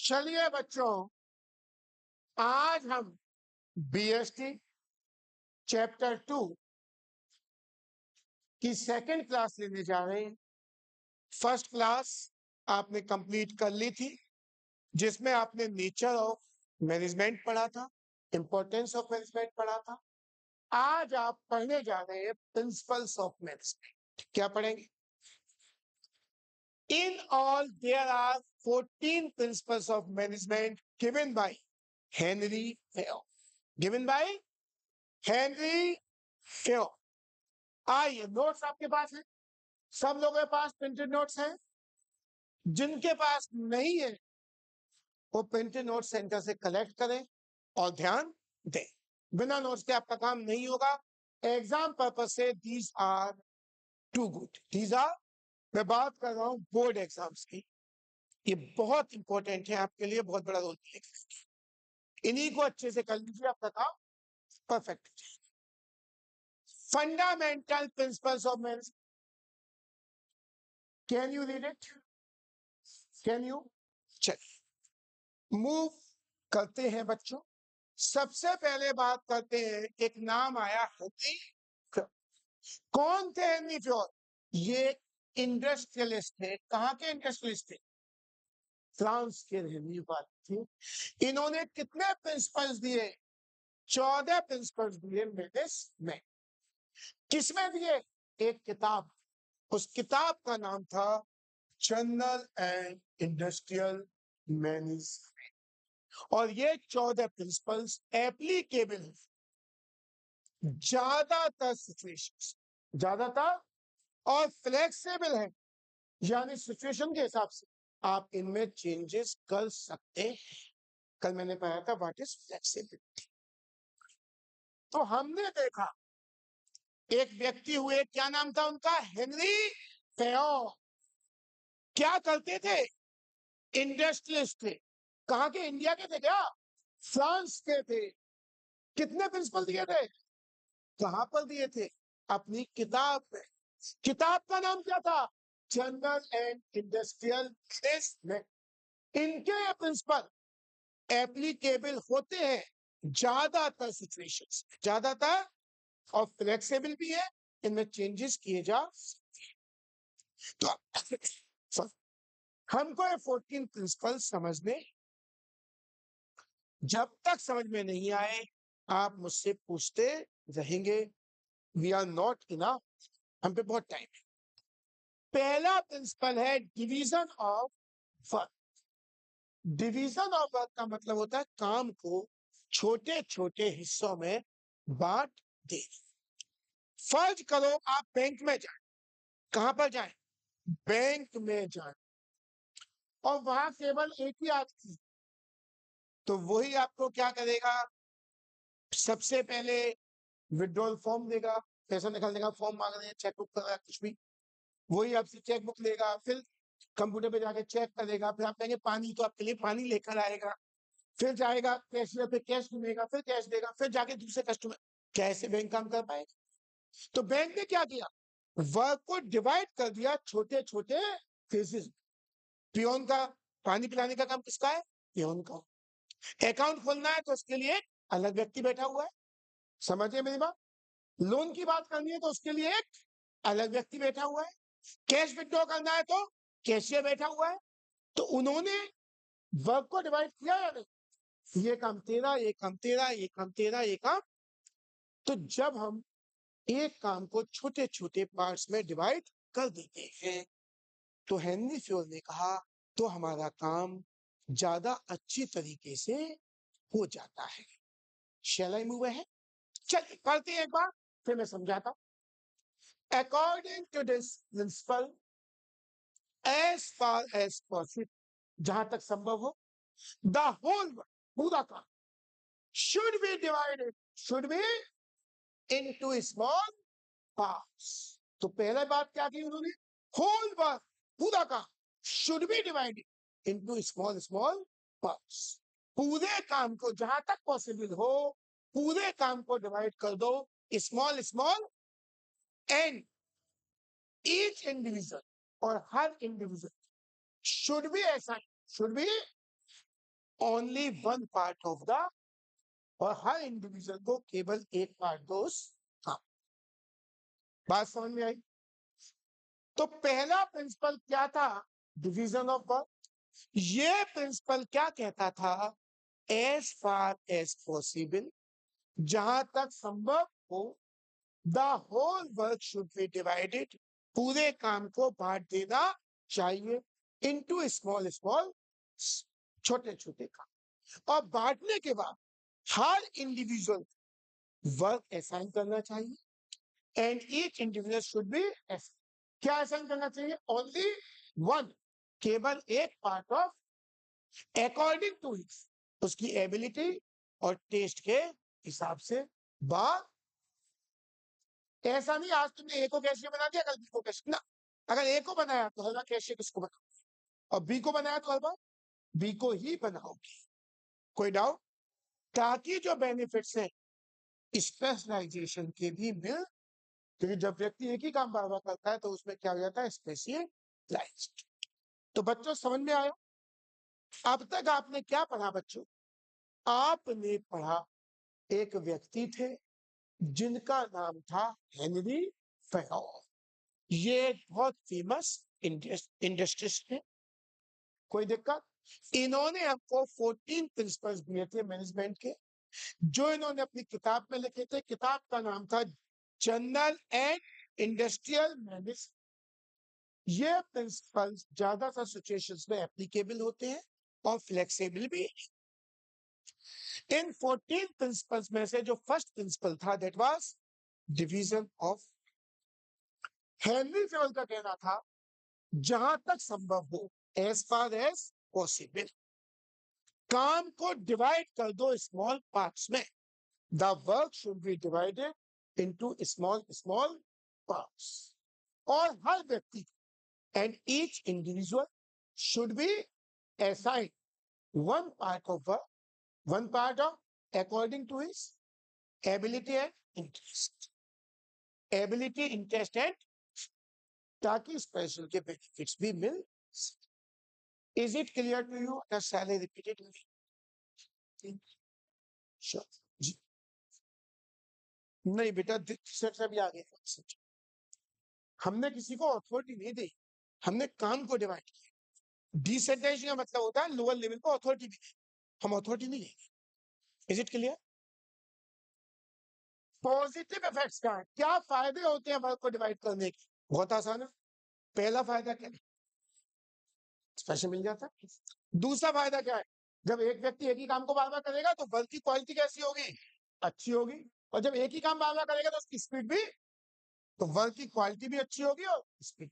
चलिए बच्चों, आज हम बीएसटी चैप्टर 2 की सेकंड क्लास लेने जा रहे हैं। फर्स्ट क्लास आपने कंप्लीट कर ली थी, जिसमें आपने नेचर ऑफ मैनेजमेंट पढ़ा था, इंपॉर्टेंस ऑफ मैनेजमेंट पढ़ा था। आज आप पढ़ने जा रहे हैं प्रिंसिपल्स ऑफ मैनेजमेंट। क्या पढ़ेंगे? In all, there are 14 principles of management given by Henry Fayol. Given by Henry Fayol. आइए, नोट्स आपके पास है? सब लोगों के पास प्रिंटेड नोट्स हैं? जिनके पास नहीं है वो प्रिंटेड नोट सेंटर से कलेक्ट करें और ध्यान दें। बिना नोट्स के आपका काम नहीं होगा। एग्जाम पर्पज से these are too good. These are, मैं बात कर रहा हूं बोर्ड एग्जाम्स की। ये बहुत इंपॉर्टेंट है आपके लिए, बहुत बड़ा रोल प्ले करेंगे। इन्हीं को अच्छे से कर लीजिए, आपका काम perfect. Fundamental principles of management, can you read it? Can you? चलिए मूव करते हैं बच्चों। सबसे पहले बात करते हैं, एक नाम आया हेनरी फ्योल। कौन थे हेनरी फ्योल? ये इंडस्ट्रियलिस्ट थे। कहाँ के इंडस्ट्रियलिस्ट थे? फ्रांस के रहने वाले थे। इन्होंने कितने प्रिंसिपल्स दिए? 14 प्रिंसिपल्स दिए मैनेजमेंट। किसमें दिए? एक किताब, उस किताब का नाम था जनरल एंड इंडस्ट्रियल मैनेजमेंट। और ये 14 प्रिंसिपल्स एप्लीकेबल ज्यादातर सिचुएशंस, ज्यादातर और फ्लेक्सिबल है, यानी सिचुएशन के हिसाब से आप इनमें चेंजेस कर सकते हैं। कल मैंने पढ़ा था व्हाट इज फ्लेक्सिबिलिटी। तो हमने देखा एक व्यक्ति हुए, क्या नाम था उनका? Henry Fayol. क्या करते थे? इंडस्ट्रियलिस्ट थे। कहाँ के? इंडिया के थे क्या? फ्रांस के थे। कितने प्रिंसिपल दिए थे? कहां पर दिए थे? अपनी किताब में। किताब का नाम क्या था? General and industrial management. इनके ये प्रिंसिपल एप्लीकेबल होते हैं ज्यादातर सिचुएशंस, ज्यादातर, और फ्लेक्सिबल भी है, इनमें चेंजेस किए जा सकते हैं। तो हमको ये 14 प्रिंसिपल समझने, जब तक समझ में नहीं आए आप मुझसे पूछते रहेंगे। वी आर नॉट इनफ, हम पे बहुत टाइम है। पहला प्रिंसिपल है division of work. Division of work का मतलब होता है काम को छोटे छोटे हिस्सों में बांट दे। फर्ज करो आप बैंक में जाए। कहां पर जाए? बैंक में जाए, और वहां केवल एक ही आदमी, तो वही आपको क्या करेगा? सबसे पहले विड्रॉल फॉर्म देगा, पैसा निकालने का फॉर्म मांग रहे हैं, चेकबुक कर रहा है, कुछ भी, वही आपसे चेकबुक लेगा, फिर कंप्यूटर पे जाके चेक करेगा, फिर आप कहेंगे पानी, तो आपके लिए पानी लेकर आएगा, फिर जाएगा कैशियर पे कैश ढूंढेगा, फिर कैश देगा, फिर जाके दूसरे कस्टमर। क्या ऐसे बैंक काम कर पाएगा? तो बैंक ने क्या किया? वर्क को डिवाइड कर दिया छोटे छोटे फेजेस। पियोन का पानी पिलाने का काम किसका है? पियोन का। अकाउंट खोलना है तो उसके लिए अलग व्यक्ति बैठा हुआ है। समझिए मेरी बात। लोन की बात करनी है तो उसके लिए एक अलग व्यक्ति बैठा हुआ है। कैश विड्रॉ करना है तो कैशियर बैठा हुआ है। तो उन्होंने वर्क को डिवाइड किया या नहीं? ये काम तेरा, ये काम तेरा, ये काम तेरा, ये काम। तो जब हम एक काम को छोटे छोटे पार्ट्स में डिवाइड कर देते हैं, तो हेनरी फ्योल ने कहा तो हमारा काम ज्यादा अच्छी तरीके से हो जाता है। शैल आई मूव है? चलिए पढ़ते हैं एक बार, फिर मैं समझाता हूं। According to this principle, as far as possible, जहां तक संभव हो, द होल वर्क, पूरा काम, should be divided, should be into small parts। तो पहले बात क्या की उन्होंने? होल वर्क, पूरा काम, should be divided into small small parts। पूरे काम को जहां तक पॉसिबल हो, पूरे काम को डिवाइड कर दो small small, and each individual, और हर इंडिविजुअल शुड बी ऐसा, should be only one part of the, और हर इंडिविजुअल को केवल एक पार्ट दो उस काम। बात समझ में आई? तो पहला प्रिंसिपल क्या था? Division of work. ये प्रिंसिपल क्या कहता था? एज फार एज पॉसिबल, जहां तक संभव हो, the whole work should be divided, पूरे काम को बांट देना चाहिए इनटू स्मॉल स्मॉल, छोटे छोटे काम। और बांटने के बाद हर इंडिविजुअल वर्क असाइन करना चाहिए, and each individual should be, क्या असाइन करना चाहिए? ओनली वन, केवल एक part of, according to his, उसकी एबिलिटी और टेस्ट के हिसाब से। बात ऐसा नहीं आज तुमने ए को कैशियर बना दिया कल बी को कैशियर ना। अगर ए को बनाया तो हर बार कैशियर किसको बनाओ, और बी को बनाया तो हर बार बी को ही बनाओगे। कोई डाउट? ताकि जो बेनिफिट्स है स्पेशलाइजेशन के भी मिल, क्योंकि जब व्यक्ति एक ही काम बार बार करता है तो उसमें क्या हो जाता है? स्पेशलाइज्ड। तो बच्चों समझ में आया? अब तक आपने क्या पढ़ा बच्चों? आपने पढ़ा एक व्यक्ति थे जिनका नाम था हेनरी फेयो। ये एक बहुत फेमस इंडस्ट्रिस्ट है। कोई दिक्कत? इन्होंने हमको 14 प्रिंसिपल्स दिए थे मैनेजमेंट के, जो इन्होंने अपनी किताब में लिखे थे। किताब का नाम था जनरल एंड इंडस्ट्रियल मैनेजमेंट। ये प्रिंसिपल्स ज्यादातर सिचुएशंस में एप्लीकेबल होते हैं और फ्लेक्सिबल भी। इन 14 प्रिंसिपल्स में से जो फर्स्ट प्रिंसिपल था, that was division of. Henry Fayol का कहना था जहां तक संभव हो, एज फार एज पॉसिबल, काम को डिवाइड कर दो स्मॉल पार्ट्स में। The work should be divided into small small parts, और हर व्यक्ति and each individual should be assigned one part of work, one part of according to his ability and interest, ability, interest and, ताकि special के benefits भी मिल। Is it clear to you? Shall I repeat it? जी नहीं बेटा, से भी आगे। हमने किसी को अथॉरिटी नहीं दी, हमने काम को डिवाइड किया। डिसेंट्रलाइजेशन का मतलब होता है लोअर लेवल को अथॉरिटी भी, हम अथॉरिटी नहीं देंगे। Is it clear? Positive effects क्या है? क्या फायदे होते हैं वर्क को डिवाइड करने के? बहुत आसान है। पहला फायदा क्या है? स्पेशल मिल जाता है। दूसरा फायदा क्या है? जब एक व्यक्ति एक ही काम को बार बार करेगा तो वर्क की क्वालिटी कैसी होगी? अच्छी होगी। और जब एक ही काम बार बार करेगा तो उसकी स्पीड भी, तो वर्क की क्वालिटी भी अच्छी होगी और स्पीड।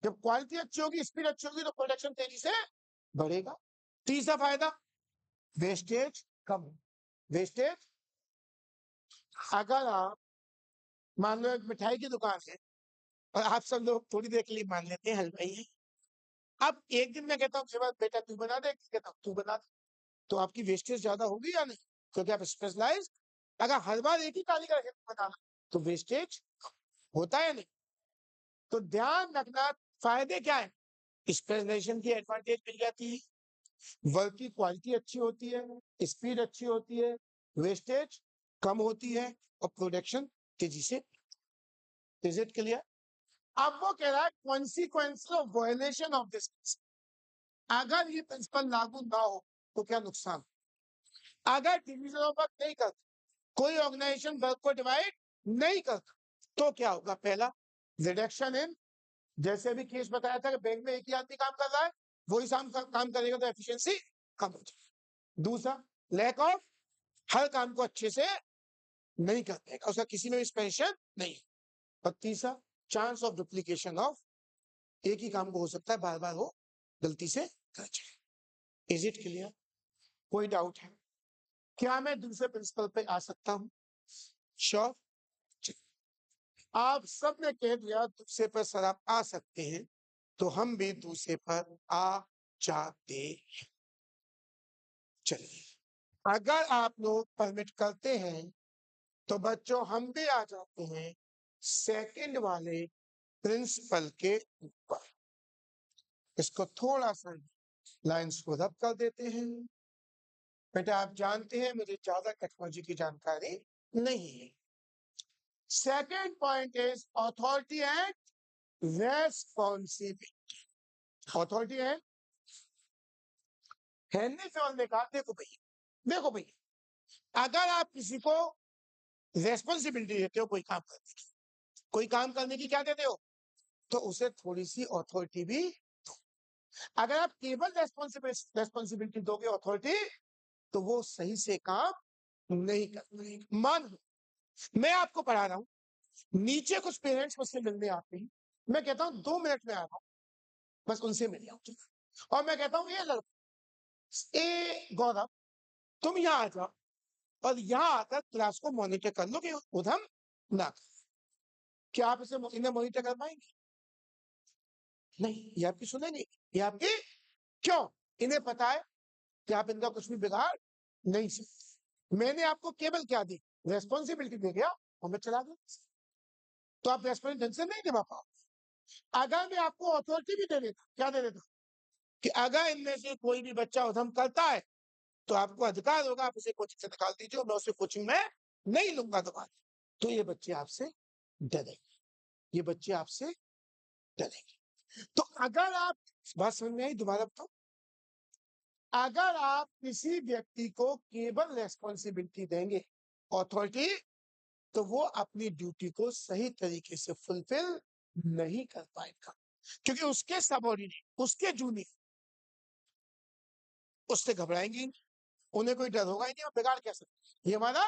जब क्वालिटी अच्छी होगी, स्पीड अच्छी होगी, तो प्रोडक्शन तेजी से बढ़ेगा। तीसरा फायदा, वेस्टेज कम। वेस्टेज, अगर आप मान लो एक मिठाई की दुकान है और आप सब लोग थोड़ी देर के लिए मान लेते हैं हलवाई है, अब एक दिन मैं कहता हूँ बेटा तू बना दे, कहता हूँ तू बना दे, तो आपकी वेस्टेज ज्यादा होगी या नहीं? क्योंकि आप स्पेशलाइज। अगर हर बार एक ही कारीगर है बनाना तो वेस्टेज होता है नहीं। तो ध्यान रखना, फायदे क्या है? स्पेशलाइजेशन की एडवांटेज मिल जाती है, वर्क की क्वालिटी अच्छी होती है, स्पीड अच्छी होती है, वेस्टेज कम होती है, और प्रोडक्शन तेजी से। Is it clear? अब वो कह रहा है consequence of violation of this, अगर ये प्रिंसिपल लागू ना हो तो क्या नुकसान? अगर डिवीजन ऑफ वर्क नहीं करता, कोई ऑर्गेनाइजेशन वर्क को डिवाइड नहीं करता, तो क्या होगा? पहला, रिडक्शन इन, जैसे अभी केस बताया था कि बैंक में एक ही आदमी काम कर रहा है, वही काम करेगा तो एफिशिएंसी कम हो जाएगी। दूसरा, लैक ऑफ, हर काम को अच्छे से नहीं कर पाएगा, उसका किसी में भी स्पेशल नहीं। और तीसरा, चांस ऑफ डुप्लीकेशन ऑफ, एक ही काम को हो सकता है बार बार वो गलती से कर जाए। Is it clear? कोई डाउट है? क्या मैं दूसरे प्रिंसिपल पे आ सकता हूं? श्योर। आप सबने कह दिया दूसरे पर सर आप आ सकते हैं, तो हम भी दूसरे पर आ जाते हैं। चलिए, अगर आप लोग परमिट करते हैं तो बच्चों हम भी आ जाते हैं सेकंड वाले प्रिंसिपल के ऊपर। इसको थोड़ा सा लाइंस को रब कर देते हैं। बेटा आप जानते हैं मुझे ज्यादा टेक्नोलॉजी की जानकारी नहीं है। Second point is authority and responsibility. Authority है हेनरी फैन ने कहा देखो भैया अगर आप किसी को रेस्पॉन्सिबिलिटी देते हो कोई काम करने की क्या देते हो, तो उसे थोड़ी सी अथॉरिटी भी दो। अगर आप केवल रेस्पॉन्सिबिलिटी दोगे अथॉरिटी, तो वो सही से काम नहीं कर पाएगा। मान मैं आपको पढ़ा रहा हूँ, नीचे कुछ पेरेंट्स मुझसे मिलने आते हैं, मैं कहता हूँ 2 मिनट में आ रहा हूँ, बस उनसे मिल जाओ। और मैं कहता हूँ ये लड़का ए गौरव तुम यहाँ आ जाओ और यहाँ आकर क्लास को मॉनिटर कर लो कि उधम ना कर। क्या आप इन्हें मॉनिटर कर पाएंगे? नहीं, ये आपकी सुनेंगे, ये आपकी क्यों? इन्हें पता है कि आप इनका कुछ भी बिगाड़ नहीं सकते। मैंने आपको केवल क्या दी, रेस्पॉन्सिबिलिटी दे गया और मैं चला गया, तो आप रेस्पॉन्सिबिलिटी ढंग से नहीं निभा पाओ। अगर मैं आपको अथॉरिटी भी दे देता, क्या दे देता कि अगर इनमें से कोई भी बच्चा उधम करता है तो आपको अधिकार होगा, आप उसे कोचिंग से निकाल दीजिए, मैं उसे कोचिंग में नहीं लूंगा दोबारा। तो ये बच्चे आपसे डरेंगे, ये बच्चे आपसे डरेंगे। तो अगर आप बात समझ में आई, दोबारा बताओ, अगर आप किसी व्यक्ति को केवल रेस्पॉन्सिबिलिटी देंगे अथॉरिटी, तो वो अपनी ड्यूटी को सही तरीके से फुलफिल नहीं कर पाएगा, क्योंकि उसके सबॉर्डिनेट, उसके जूनियर उससे घबराएंगे, उन्हें कोई डर होगा ही नहीं, और बिगाड़ क्या सकते। ये हमारा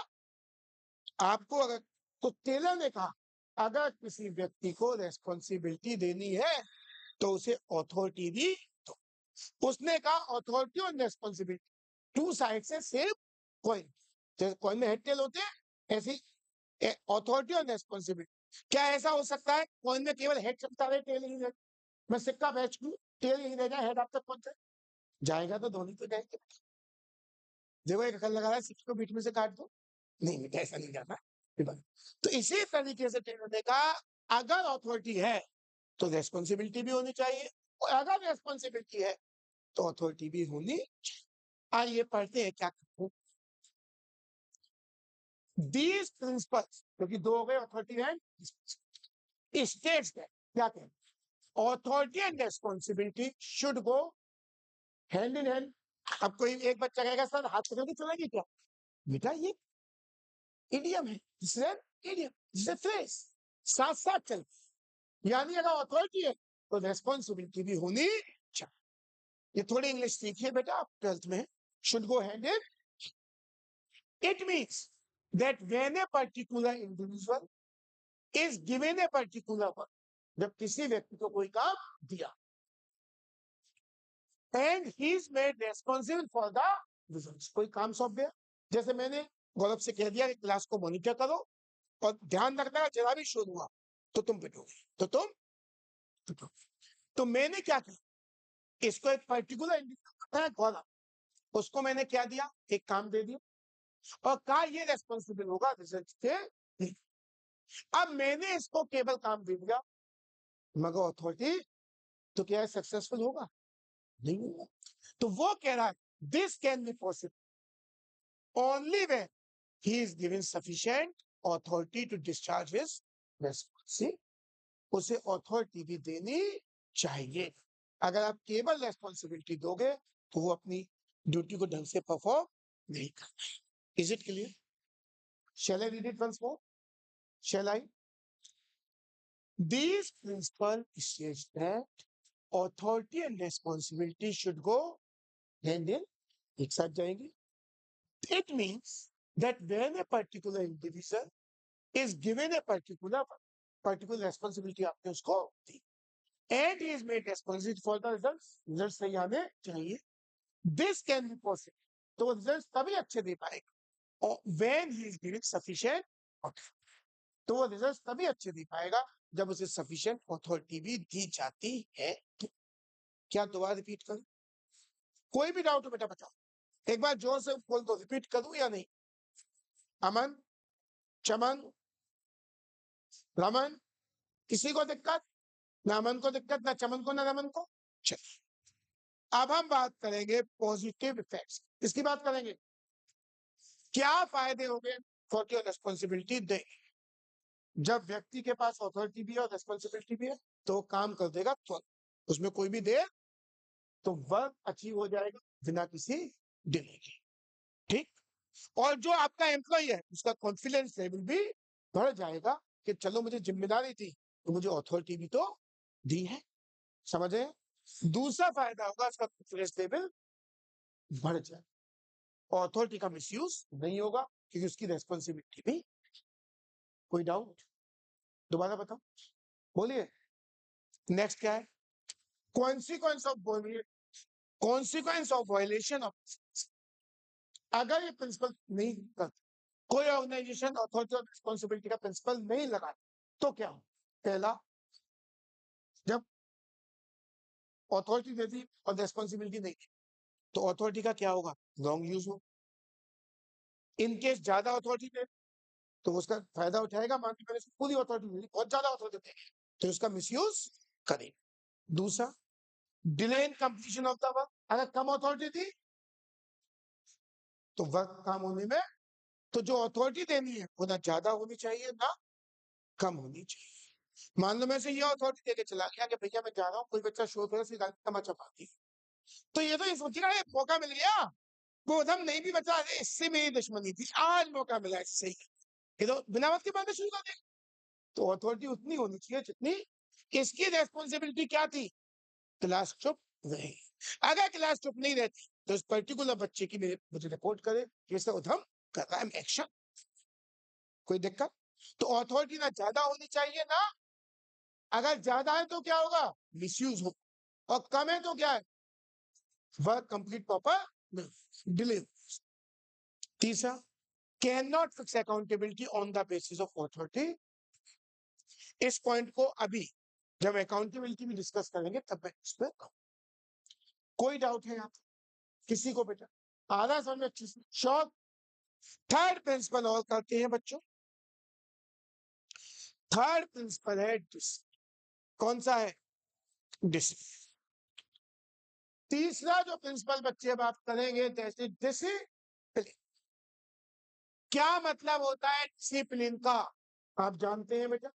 आपको अगर, तो टेलर ने कहा अगर किसी व्यक्ति को रेस्पॉन्सिबिलिटी देनी है तो उसे अथॉरिटी भी दो। उसने कहा अथॉरिटी और रेस्पॉन्सिबिलिटी टू साइड से सेम कॉइन, जैसे कॉइन में हेड टेल होते हैं ऐसे अथॉरिटी और रेस्पॉन्सिबिलिटी। क्या ऐसा हो सकता है कॉइन में केवल हेड चलता रहे टेल ही रहे? मैं सिक्का बेच दूं, टेल यही रह जाए, हेड आप तक पहुंच जाएगा, तो दोनों तो जाएंगे। देखो एक अकल लगा रहा है, सिक्के को बीच में से काट दो, नहीं बेटा ऐसा नहीं जाता। तो इसी तरीके से टेलर ने कहा अगर अथॉरिटी है तो रेस्पॉन्सिबिलिटी भी होनी चाहिए, और अगर रेस्पॉन्सिबिलिटी है तो अथॉरिटी भी होनी चाहिए। आइए पढ़ते हैं क्या कहते हैं। दीज प्रिंसिपल्स, क्योंकि दो हो गए अथॉरिटी एंड स्टेट्स में, क्या कहते हैं authority and responsibility should go hand in hand. अब कोई एक बच्चा कहेगा सर हाथ पकड़ के चलेंगे क्या? बेटा ये इडियम है, इडियम, फ्रेज, साथ साथ चल, यानी अगर अथॉरिटी है तो रेस्पॉन्सिबिलिटी भी होनी चाहिए। ये थोड़ी इंग्लिश सीखिए बेटा, आप 12th में should go hand in. It means that when a particular individual is given a particular work, जब किसी व्यक्ति को कोई काम दिया and he is made responsible for the results, कोई काम सौंप दिया, जैसे मैंने गौरव से कह दिया कि क्लास को मॉनिटर करो और ध्यान रखना जरा भी शोर हुआ तो तुम पिटोगे, तो तुम पिटोगे। तो मैंने क्या किया, इसको एक पर्टिकुलर इंडिविजुअल है गौरव, उसको मैंने क्या दिया, एक काम दे दिया और कहा ये रेस्पॉन्सिबल होगा रिजल्ट के। अब मैंने इसको केवल काम दे दिया, मगर अथॉरिटी तो क्या है सक्सेसफुल होगा? नहीं होगा। तो वो कह रहा है this can be possible only when he is given sufficient authority to discharge his responsibility. उसे अथॉरिटी भी देनी चाहिए। अगर आप केवल रेस्पॉन्सिबिलिटी दोगे तो वो अपनी ड्यूटी को ढंग से परफॉर्म नहीं कर पाएगा। Is it clear? Shall I read it once more? Shall I? These principles state that authority and responsibility should go hand in, एक साथ जाएंगे. It means that when a particular individual is given a particular responsibility आपने उसको दी, and he is made responsible for the results सही आने चाहिए. This can be possible. तो results तभी अच्छे दे पाएगा when he is given sufficient authority. तो वो रिजल्ट तभी अच्छे दे पाएगा जब उसे सफिशिएंट अथॉरिटी भी दी जाती है। तो क्या दोबारा रिपीट करूं? कोई भी डाउट हो बेटा बताओ, एक बार जोर से बोल दो, रिपीट करूं या नहीं? अमन, चमन, रमन, किसी को दिक्कत? ना अमन को दिक्कत, ना चमन को, ना रमन को। चलिए अब हम बात करेंगे पॉजिटिव इफेक्ट्स। किसकी बात करेंगे? क्या फायदे होंगे अथॉरिटी और रेस्पॉन्सिबिलिटी दे? जब व्यक्ति के पास अथॉरिटी भी है और रेस्पॉन्सिबिलिटी भी है तो वो काम कर देगा तुरंत, उसमें कोई भी दे तो वर्क अचीव हो जाएगा बिना किसी डिले के। ठीक। और जो आपका एम्प्लॉय है उसका कॉन्फिडेंस लेवल भी बढ़ जाएगा कि चलो मुझे जिम्मेदारी थी तो मुझे अथॉरिटी भी तो दी है। समझे? दूसरा फायदा होगा उसका कॉन्फिडेंस लेवल बढ़ जाए और अथॉरिटी का मिसयूज नहीं होगा क्योंकि उसकी रेस्पॉन्सिबिलिटी भी। कोई डाउट? दोबारा बताओ, बोलिए। नेक्स्ट क्या है? Consequence of consequence of violation of, अगर ये प्रिंसिपल नहीं करते, कोई ऑर्गेनाइजेशन अथॉरिटी और रिस्पॉन्सिबिलिटी का प्रिंसिपल नहीं लगा तो क्या हो? पहला, जब अथॉरिटी देती और रेस्पॉन्सिबिलिटी नहीं तो अथॉरिटी का क्या होगा? रॉन्ग यूज हो। इनकेस ज्यादा अथॉरिटी दे तो उसका फायदा उठाएगा, मान ली मैंने पूरी अथॉरिटी दी, बहुत ज्यादा अथॉरिटी दे तो उसका मिसयूज करेगा। दूसरा, delay in completion of the work, अगर कम अथॉरिटी थी तो वर्क काम होने में, तो जो अथॉरिटी देनी है वो ना ज्यादा होनी चाहिए ना कम होनी चाहिए। मान लो मैं से ये अथॉरिटी देके चला गया कि भैया मैं जा रहा हूँ, कोई बच्चा शोर करे से तमाचा मारती, तो ये तो ये सोचेगा ये मौका मिल गया, वो उधम नहीं भी बचा, अरे इससे मेरी दुश्मनी थी, आज मौका मिला इससे ही, ये तो बिना वक्त के बाद शुरू कर देगा। तो अथॉरिटी उतनी होनी चाहिए जितनी इसकी रेस्पॉन्सिबिलिटी क्या थी, क्लास चुप रहे। अगर क्लास चुप नहीं रहती तो इस पर्टिकुलर बच्चे की मेरे मुझे रिपोर्ट करे कि इसने उधम कर रहा है, एक्शन। कोई दिक्कत? तो अथॉरिटी ना ज्यादा होनी चाहिए ना, अगर ज्यादा है तो क्या होगा? मिसयूज हो, और कम है तो क्या है? Work complete proper delay. तीसरा, can not fix accountability on the basis of authority. इस पॉइंट को अभी जब अकाउंटेबिलिटी भी डिस्कस करेंगे तब मैं इस पर कोई डाउट है यहाँ? किसी को बेटा आधा समझ में अच्छे से शॉर्ट। थर्ड प्रिंसिपल और करते हैं बच्चों। थर्ड प्रिंसिपल है कौन सा है? डिसिप्लिन। तीसरा जो प्रिंसिपल बच्चे बात करेंगे जैसे डिसिप्लिन। क्या मतलब होता है डिसिप्लिन का? आप जानते हैं बेटा?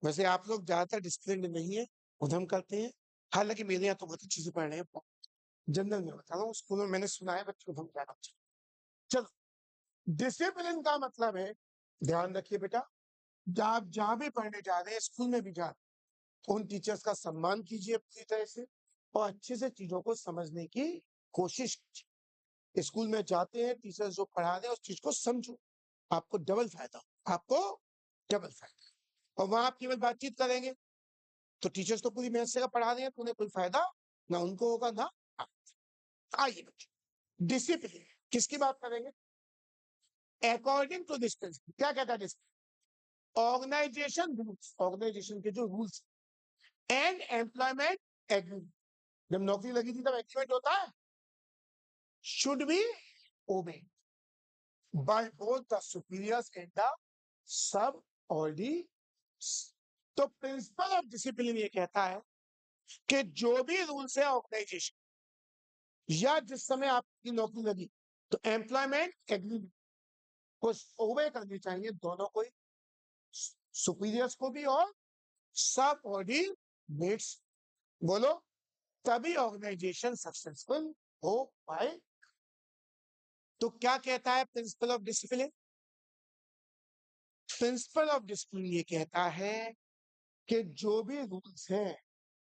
वैसे आप लोग ज्यादातर डिसिप्लिन नहीं है, उधम करते हैं। हालांकि मेरे यहाँ तो बहुत अच्छी से पढ़ रहे हैं, जनरल में बता रहा हूँ, स्कूल में मैंने सुना है बच्चों उधम ज्यादा। चलो, डिसिप्लिन का मतलब है, ध्यान रखिए बेटा, आप जहां भी पढ़ने जा रहे हैं, स्कूल में भी जा रहे हैं, उन टीचर्स का सम्मान कीजिए पूरी तरह से और अच्छे से चीजों को समझने की कोशिश कीजिए। स्कूल में जाते हैं, टीचर्स जो पढ़ा रहे हैं उस चीज को समझो, आपको डबल फायदा, आपको डबल फायदा। और वहां आप केवल बातचीत करेंगे तो टीचर्स तो पूरी मेहनत से पढ़ा रहे हैं तो उन्हें कोई फायदा ना उनको होगा ना आपको। आइए बच्चे, डिसिप्लिन किसकी बात करेंगे? अकॉर्डिंग टू दिस प्रिंसिपल, क्या कहता है ऑर्गेनाइजेशन रूल्स, ऑर्गेनाइजेशन के जो रूल्स एंड एम्प्लॉयमेंट एग्रीमेंट, जब नौकरी लगी थी तब एग्रीमेंट होता है, should be obey by both the superiors and the subordinates. तो प्रिंसिपल ऑफ डिसिप्लिन ये कहता है कि जो भी रूल्स है ऑर्गेनाइजेशन या जिस समय आपकी नौकरी लगी तो एम्प्लॉयमेंट एग्रीमेंट को ओबे करनी चाहिए दोनों को, सुपीरियर्स को भी और सबऑर्डिनेट्स। बोलो, तभी ऑर्गेनाइजेशन सक्सेसफुल हो पाए। तो क्या कहता है principal of discipline? Principal of discipline ये कहता है कि जो भी रूल्स हैं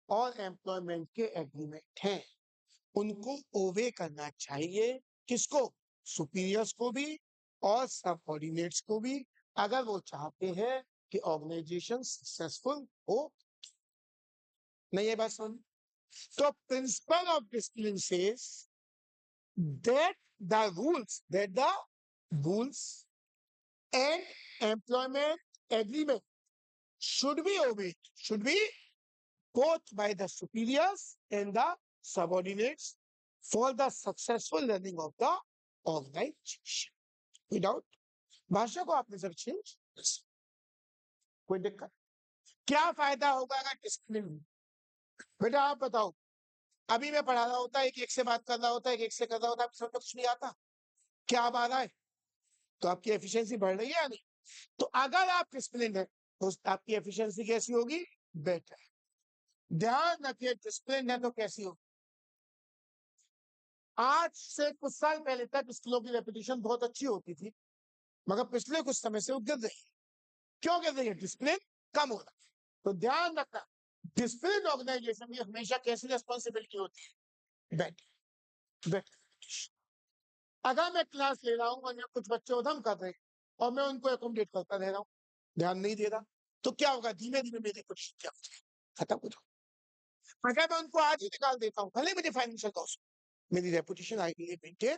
और एम्प्लॉयमेंट के एग्रीमेंट हैं उनको ओबे करना चाहिए। किसको? सुपीरियर्स को भी और सबऑर्डिनेट्स को भी, अगर वो चाहते हैं कि ऑर्गेनाइजेशन सक्सेसफुल हो। नहीं ये बात समझ? तो principle of discipline says that the rules and employment agreement should be both by the superiors and the subordinates for the successful running of the organization. Without भाषा को आपने सब चेंज, कोई दिक्कत? क्या फायदा होगा अगर डिसिप्लिन? बेटा आप बताओ, अभी मैं पढ़ा रहा होता, एक एक से बात कर रहा होता, एक एक से कर रहा होता, समझ में कुछ नहीं आता? क्या बात है, तो आपकी एफिशिएंसी बढ़ रही है या नहीं? तो अगर आप डिसिप्लिन है तो आपकी एफिशिएंसी कैसी होगी? बेटर। ध्यान रखिए, डिसिप्लिन है तो कैसी होगी? आज से कुछ साल पहले तक स्कूलों की रेपुटेशन बहुत अच्छी होती थी, मगर पिछले कुछ समय से वो गिर रही है। क्यों गिर रही है? डिसिप्लिन कम हो रहा है। तो ध्यान रखना, डिसिप्लिन ऑर्गेनाइजेशन में हमेशा कैसी रेस्पॉन्सिबिलिटी होती है? Better, better. अगर मैं क्लास ले रहा हूँ और कुछ बच्चे उधम कर रहे हैं और मैं उनको एकोमोडेट करता रह रहा हूँ, ध्यान नहीं दे रहा, तो क्या होगा? धीमे धीमे मेरी कुछ खत्म हो जाए। अगर मैं उनको आज ही निकाल देता हूँ, भले मुझे फाइनेंशियल लॉस, मेरी रेपुटेशन आएगी मेंटेन।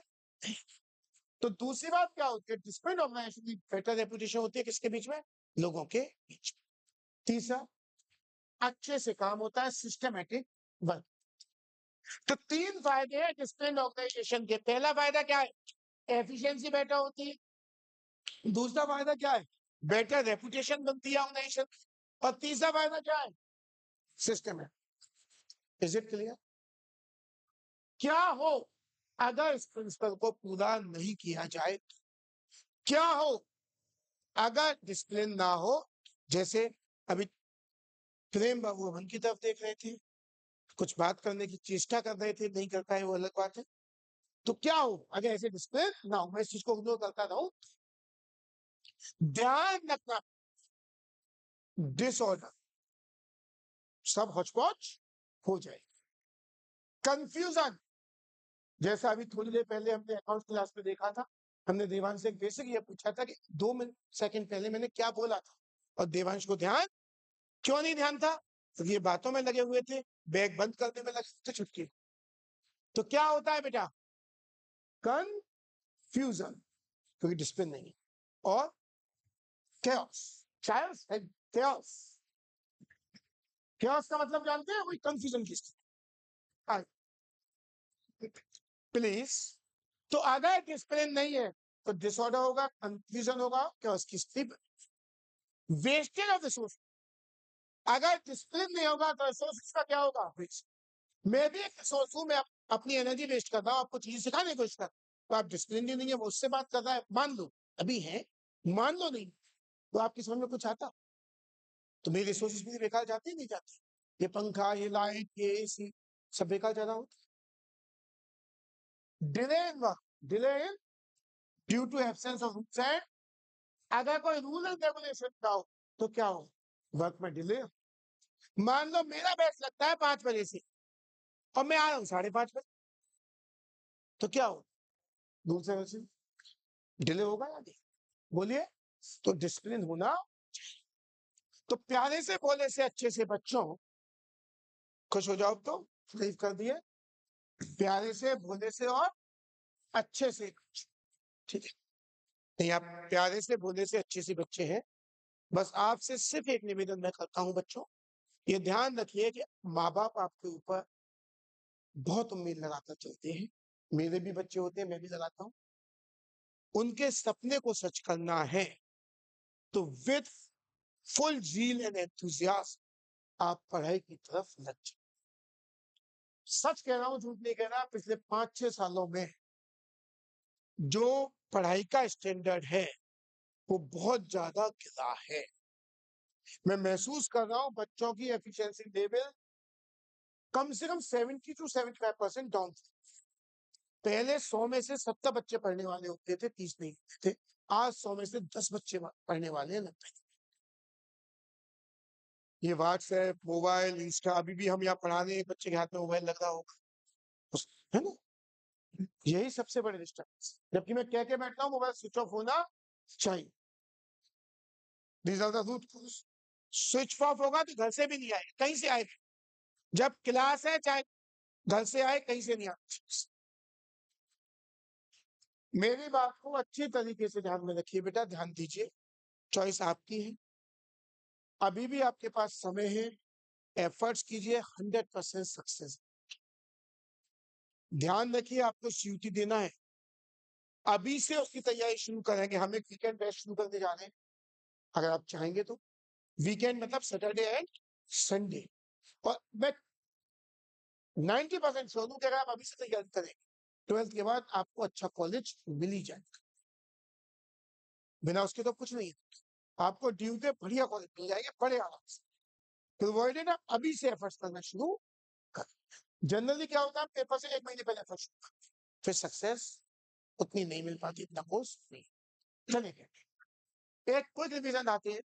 तो दूसरी बात क्या होती है? डिसिप्लिन ऑर्गेनाइजेशन की बेटर रेपुटेशन होती है किसके बीच में? लोगों के बीच में। तीसरा, अच्छे से काम होता है, सिस्टमैटिक वर्क। तो तीन फायदे हैं डिसिप्लिन ऑर्गेनाइजेशन के। पहला फायदा क्या है? एफिशिएंसी बेटर होती है। दूसरा फायदा क्या है? बेटर रेपुटेशन बनती है ऑर्गेनाइजेशन। और तीसरा फायदा क्या है? सिस्टम है। Is it clear? क्या हो अगर इस प्रिंसिपल को पूरा नहीं किया जाए? क्या हो अगर डिसिप्लिन ना हो? जैसे अभी प्रेम बाबू अमन की तरफ देख रहे थे, कुछ बात करने की चेष्टा कर रहे थे, नहीं कर पाए, वो अलग बात है। तो क्या हो अगर ऐसे डिसिप्लिन ना हो? मैं इस चीज को इग्नोर करता रहूं। ध्यान रखना, डिसऑर्डर, सब हौच-पौच हो जाए। कंफ्यूजन, जैसा अभी थोड़ी देर पहले हमने अकाउंट क्लास में देखा था, हमने देवांश से एक बेसिक ये पूछा था कि 2 सेकंड पहले मैंने क्या बोला था, और देवांश को ध्यान क्यों नहीं ध्यान था? तो ये बातों में लगे हुए थे, बैग बंद करने में लगे थे, छुटकी। तो क्या होता है बेटा? कंफ्यूजन, क्योंकि डिसिप्लिन नहीं है। और chaos, chaos है, chaos। chaos का मतलब जानते हैं? कोई कंफ्यूजन की स्थिति। प्लीज। तो अगर डिसिप्लिन नहीं है तो डिसऑर्डर होगा, कंफ्यूजन होगा, chaos की स्थिति, वेस्टेज ऑफ रिसोर्स। अगर डिसिप्लिन नहीं होगा तो रिसोर्सेज का क्या होगा? वेस्ट। मैं भी एक रिसोर्स हूं, मैं अपनी एनर्जी वेस्ट कर रहा हूं, आपको चीज सिखाने की कोशिश कर, तो आप डिसिप्लिन ही नहीं है, वो उससे बात कर रहा है, मान लो अभी है, मान लो नहीं, तो आपकी समझ में कुछ आता? तो मेरे रिसोर्सेज भी बेकार जाते ही नहीं जाते? ये पंखा, ये लाइट, ये एसी, सब बेकार जा रहा होता। Delay in work, delay in due to absence of rules and, अगर कोई रूल एंड रेगुलेशन ना हो तो क्या हो? वर्क में डिले। मान लो मेरा बैच लगता है 5 बजे से और मैं आ रहा हूँ 5:30 बजे, तो क्या हो? दूसरे वजह से डिले होगा या नहीं? बोलिए। तो डिसिप्लिन होना। तो प्यारे से बोले से अच्छे से बच्चों, खुश हो जाओ, तो लीव कर दिए, प्यारे से बोले से और अच्छे से, ठीक है? नहीं, आप प्यारे से बोले से अच्छे से बच्चे हैं। बस आपसे सिर्फ एक निवेदन मैं करता हूं बच्चों, ये ध्यान रखिए कि माँ बाप आपके ऊपर बहुत उम्मीद लगाकर चलते हैं। मेरे भी बच्चे होते हैं, मैं भी लगाता हूँ। उनके सपने को सच करना है तो with full zeal and enthusiasm आप पढ़ाई की तरफ लग जाए। सच कह रहा हूं, झूठ नहीं कह रहा, पिछले 5-6 सालों में जो पढ़ाई का स्टैंडर्ड है वो बहुत ज्यादा गिरा है। मैं महसूस कर रहा हूं बच्चों की एफिशिएंसी लेवल कम से कम 70 to 75% डाउन। पहले 100 में से 70 बच्चे पढ़ने वाले होते थे, 30 नहीं होते थे। आज 100 में से 10 बच्चे पढ़ने वाले हैं, 90। ये व्हाट्सएप, मोबाइल, इंस्टा, अभी भी हम यहाँ पढ़ा रहे हैं, बच्चे के हाथ में मोबाइल लग रहा होगा, है ना? यही सबसे बड़े डिस्टर्बेंस, जबकि मैं कह के बैठता हूँ मोबाइल स्विच ऑफ होना चाहिए। These are the root cause. Switch off होगा तो घर से भी नहीं आए, कहीं से आए? जब क्लास है, चाहे घर से आए, कहीं से नहीं आए। मेरी बात को अच्छी तरीके से ध्यान में रखिए बेटा, ध्यान दीजिए। चॉइस आपकी है, अभी भी आपके पास समय है, एफर्ट्स कीजिए, 100% सक्सेस। ध्यान रखिए, आपको सीयूटी देना है, अभी से उसकी तैयारी शुरू करेंगे। हम एक वीकेंड बैच शुरू करने जा रहे हैं, अगर आप चाहेंगे तो। वीकेंड मतलब सैटरडे एंड संडे। और मैं 90% श्योर हूं कि अगर आप अभी से तैयारी करेंगे 12th के बाद आपको अच्छा कॉलेज मिल ही जाएगा, बिना उसके तो कुछ नहीं है। आपको ड्यू पे बढ़िया कॉलेज मिल जाएंगे बड़े आराम से। प्रोवाइडेड आप अभी से एफर्ट्स करना शुरू कर। जनरली क्या होता है, पेपर से 1 महीने पहले एफर्ट शुरू कर, फिर सक्सेस उतनी नहीं मिल पाती, इतना कोर्स नहीं। चलिए एक क्विक रिवीजन आते हैं।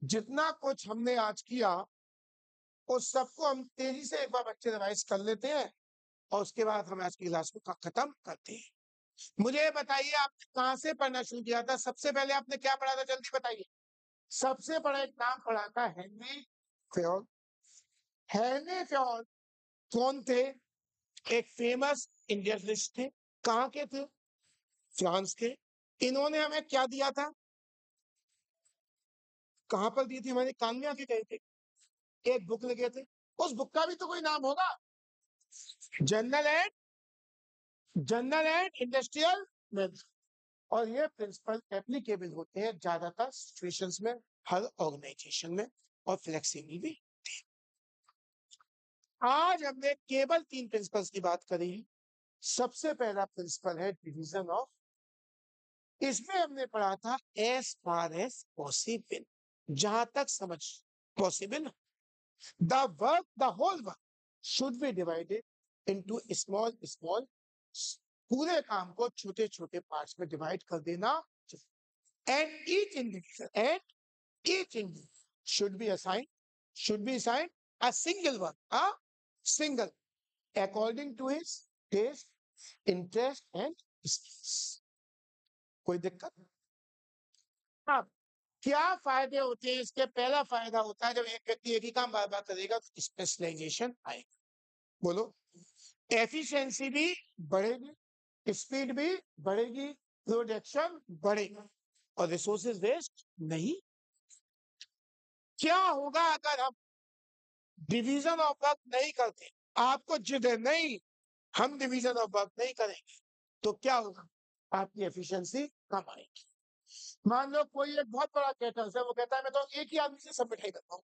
जितना कुछ हमने आज किया उस सबको हम तेजी से एक बार बच्चे रिवाइज कर लेते हैं और उसके बाद हम आज की क्लास को खत्म करते हैं। मुझे ये बताइए आपने कहाँ से पढ़ना शुरू किया था? सबसे पहले आपने क्या पढ़ा था, जल्दी बताइए। सबसे बड़ा एक नाम पढ़ा था हेनरी फ्योल। हेनरी फ्योल कौन थे? एक फेमस इंडियनिस्ट थे। कहाँ के थे? फ्रांस के। इन्होंने हमें क्या दिया था? कहाँ पर दी थी? हमारे कान में आके गए थे, एक बुक लिखे थे। उस बुक का भी तो कोई नाम होगा। General and industrial math. और ये प्रिंसिपल एप्लीकेबल होते हैं ज्यादातर सिचुएशंस में, हर ऑर्गेनाइजेशन में, और फ्लेक्सिबल भी। आज हमने केवल 3 प्रिंसिपल्स की बात करी है। सबसे पहला प्रिंसिपल है डिवीजन ऑफ। इसमें हमने पढ़ा था एज फार एज पॉसिबल, जहां तक समझ possible, the work, the whole work should be divided into small small. पूरे काम को छोटे छोटे पार्ट्स में डिवाइड कर देना। And each individual should be assigned a single one, a single, according to his taste, interest and skills। कोई दिक्कत? अब क्या फायदे होते हैं इसके? पहला फायदा होता है जब एक व्यक्ति एक ही काम बार बार करेगा तो स्पेशलाइजेशन आएगा। बोलो। एफिशिएंसी भी बढ़ेगी, स्पीड भी बढ़ेगी, प्रोडक्शन बढ़ेगा, और रिसोर्सेज वेस्ट नहीं। क्या होगा अगर हम डिवीजन ऑफ वर्क नहीं करते? आपको जिधर नहीं, हम डिवीजन ऑफ वर्क नहीं करेंगे तो क्या होगा? आपकी एफिशिएंसी कम आएगी। मान लो कोई एक बहुत बड़ा कैटर्स है, वो कहता है मैं तो एक ही आदमी से सब मिठाई करता हूँ,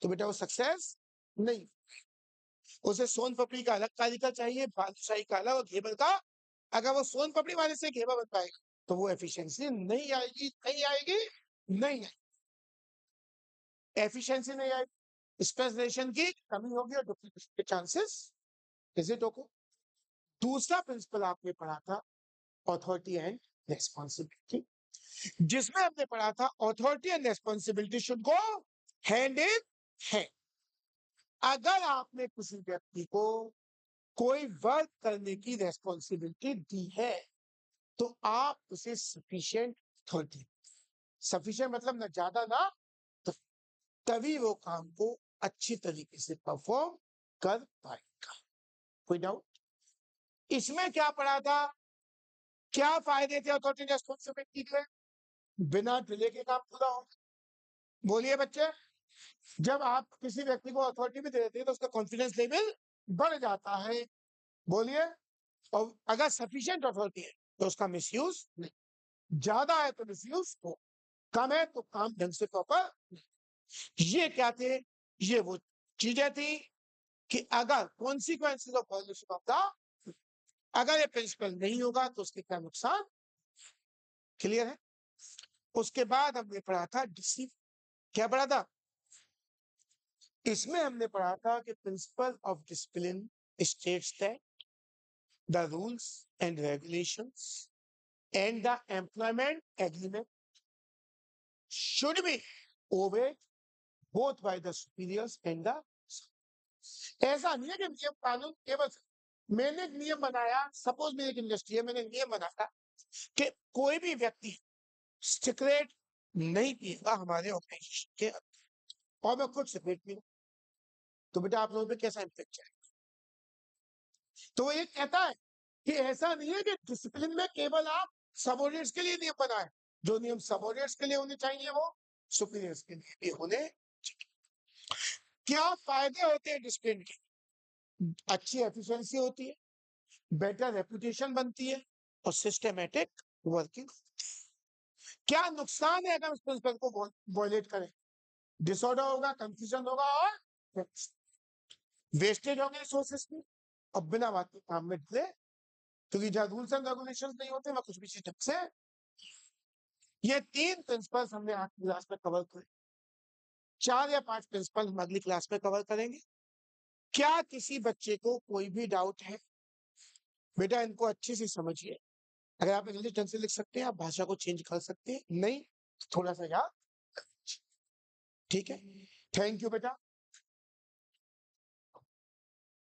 तो बेटा वो सक्सेस नहीं। उसे सोन पपड़ी का अलग कारीगर चाहिए, बालूशाही का अलग, और घेवर का। अगर वो सोन पपड़ी वाले से घेवर बन पाएगा तो वो एफिशिएंसी नहीं आएगी, नहीं आएगी, नहीं आएगी। एफिशिएंसी नहीं आएगी, स्पेशलाइजेशन की कमी होगी और डुप्लीकेशन के चांसेस विजिट होगा। दूसरा प्रिंसिपल आपने पढ़ा था ऑथोरिटी एंड रेस्पॉन्सिबिलिटी, जिसमें हमने पढ़ा था authority and responsibility should go hand in hand. अगर आपने किसी व्यक्ति को कोई वर्क करने की रेस्पॉन्सिबिलिटी दी है तो आप उसे सफिशिएंट अथॉरिटी, सफिशिएंट मतलब ना ज्यादा ना, तो तभी वो काम को अच्छी तरीके से परफॉर्म कर पाएगा। कोई डाउट? इसमें क्या पढ़ा था? क्या फायदे थे अथॉरिटी रेस्पॉन्सिबिलिटी के? बिना डिले के काम पूरा हो। बोलिए बच्चे। जब आप किसी व्यक्ति को अथॉरिटी भी दे देते हैं तो उसका कॉन्फिडेंस लेवल बढ़ जाता है। बोलिए। और अगर सफिशिएंट अथॉरिटी है तो उसका मिसयूज नहीं, ज्यादा है तो मिसयूज हो, कम है तो काम ढंग से प्रॉपर। ये क्या थे? ये वो चीजें थी कि अगर consequences of violation of the, अगर ये प्रिंसिपल नहीं होगा तो उसके क्या नुकसान। क्लियर है? उसके बाद हमने पढ़ा था डिसिप्लिन। क्या पढ़ा था? इसमें हमने पढ़ा था कि principle of discipline states that the rules and regulations and the employment agreement should be obeyed both by the superiors and the. ऐसा नहीं है कि नियम कानून केवल, मैंने एक नियम बनाया, सपोज मेरी एक इंडस्ट्री है, मैंने नियम बनाया कि कोई भी व्यक्ति सिगरेट नहीं पिएगा हमारे ऑर्गेनाइजेशन के अंदर, और मैं खुद सिगरेट पीऊं, तो बेटा आप लोगों पे कैसा इम्पैक्ट जाएगा? तो वो ये कहता है कि ऐसा नहीं है कि डिसिप्लिन में केवल आप सबऑर्डिनेट्स के लिए नियम बनाए, जो नियम सबऑर्डिनेट्स के लिए होने चाहिए वो सुपीरियर्स के लिए भी होने चाहिए। क्या फायदे होते हैं डिसिप्लिन के? अच्छी एफिशिएंसी होती है, बेटर रेपुटेशन बनती है, और सिस्टमेटिक वर्किंग। क्या नुकसान है अगर उस प्रिंसिपल को वॉयलेट करें? डिसऑर्डर होगा, कंफ्यूजन होगा, और वेस्टेज होंगे रिसोर्सेस की, और बिना बात के काम में डले, क्योंकि जहां रूल्स एंड रेगुलेशंस नहीं होते वहां कुछ भी चीज ढंग से। ये 3 प्रिंसिपल्स हमने आज की क्लास में कवर करे। 4 या 5 प्रिंसिपल हम अगली क्लास में कवर करेंगे। क्या किसी बच्चे को कोई भी डाउट है? बेटा इनको अच्छे से समझिए। अगर आप इंग्लिश ढंग से लिख सकते हैं, आप भाषा को चेंज कर सकते हैं, नहीं थोड़ा सा याद, ठीक है। थैंक यू बेटा।